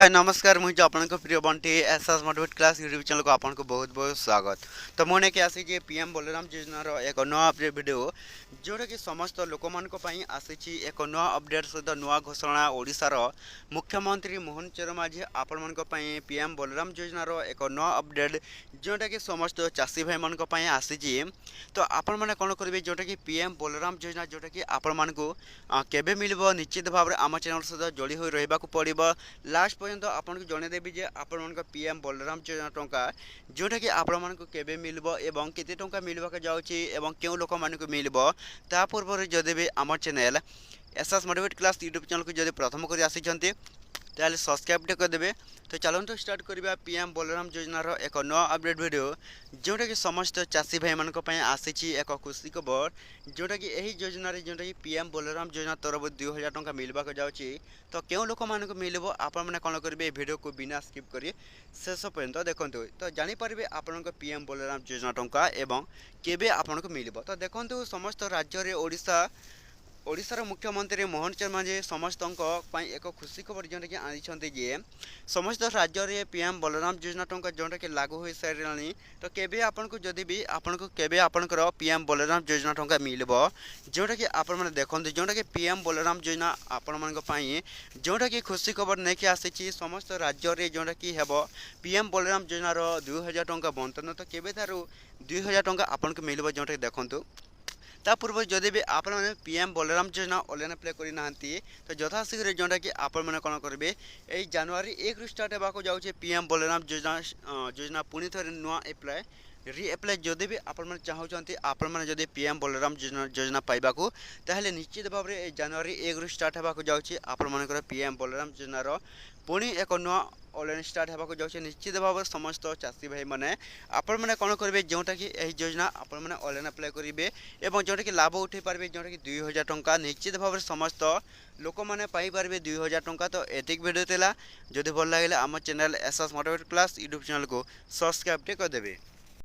हाय नमस्कार मुझे आपनको प्रिय Bunty SS motivate class YouTube channel को आपको बहुत बहुत स्वागत। तो मुझे कि आसी पीएम बलराम योजनार एक नुआ अपडेट वीडियो जोटा कि समस्त लोक मानी आसी एक नुआ अपडेट सहित नुआ घोषणा ओडिशार मुख्यमंत्री मोहन चरण माझी आपण मान पीएम बलराम योजनार एक नुआ अपडेट जोटा कि समस्त चाषी भाई मान आसी। तो आपण मैंने कौन करेंगे जोटा कि पीएम बलराम योजना जोटा कि आपण मानक केबे मिलबो निश्चित भाव में आम चैनल सहित जोड़ी हो रहा पड़ो लास्ट पर्यंत आपको जनईदेवी जे आपण पीएम बलराम योजना टंका जोटा कि आपण मानक केबे मिलबो एवं केते टंका मिलवाक जाउची एवं केउ लोक मानक मिलबो ता पूर्व जदि भी आम channel SS motivate class YouTube channel को जदि प्रथम कर आसी ताले सब्सक्राइब करदेवे। तो चलते स्टार्ट करवा पीएम बलराम योजनार एक नुआ अपडेट वीडियो जोटा कि समस्त चाषी भाई मान आसी एक खुशी खबर जोटा कि यही योजना जोटा कि पीएम बलराम योजना तरफ 2000 टंका मिलवाक जाउची। तो क्यों लोक मानक मिलबो आपण मैंने कौन करेंगे वीडियो को बिना स्किप करी शेष पर्यंत देखते। तो जानीपारे आपण पीएम बलराम योजना टंका एवं केबे आपण मिलबो। तो देखो समस्त राज्य में ओडिशार मुख्यमंत्री मोहन चरण माझी समस्त एक खुशी खबर जोटा कि आनी समस्त राज्य में पीएम बलराम योजना टंका जोटा कि लागू हो सारे। तो केबे आपको जदि भी आपको केबे आपणकर पीएम बलराम योजना टंका मिलबो जोटा कि आपण मैंने देखते जोटा कि पीएम बलराम योजना आपण मानी जोटा कि खुशी खबर नहीं आसी समस्त राज्य में जोटा कि हेब पीएम बलराम योजनार 2000 टंका बंटन। तो केबे तार 2000 टंका आपको मिलबो जोटा कि देखंतु ता पूर्व जदि भी आप पीएम बलराम योजना ऑनलाइन अप्लाई करना तो यथाशीघ्र जोटा कि आपण मैंने कौन करेंगे यही जनवरी 1 स्टार्ट होगा जाऊँचे पीएम बलराम योजना पुणी थे नुआ अप्लाई रिएप्लाय जदि भी आपण चाहते आपण मैंने पीएम बलराम योजना पाइबा ताहले निश्चित भाव में जनवरी 1 स्टार्ट होगा जाऊँचे आपण पीएम बलराम योजनार पुणी एक नुआ ऑनलाइन स्टार्ट होगा जाऊँचे निश्चित भाव में समस्त चाषी भाई मैंने आपण मैंने कौन करेंगे जोटा कि यही योजना आपण मैंने ऑनलाइन अप्लाई करेंगे और जोटा कि लाभ उठे पारे जोटा कि 2000 टंका निश्चित भाव में समस्त लोक मैंने पाइपर 2000 टंका। तो एतिक वीडियो थिला जदि भल लगे आम channel SS motivate class YouTube channel को सब्सक्राइब करदेवे।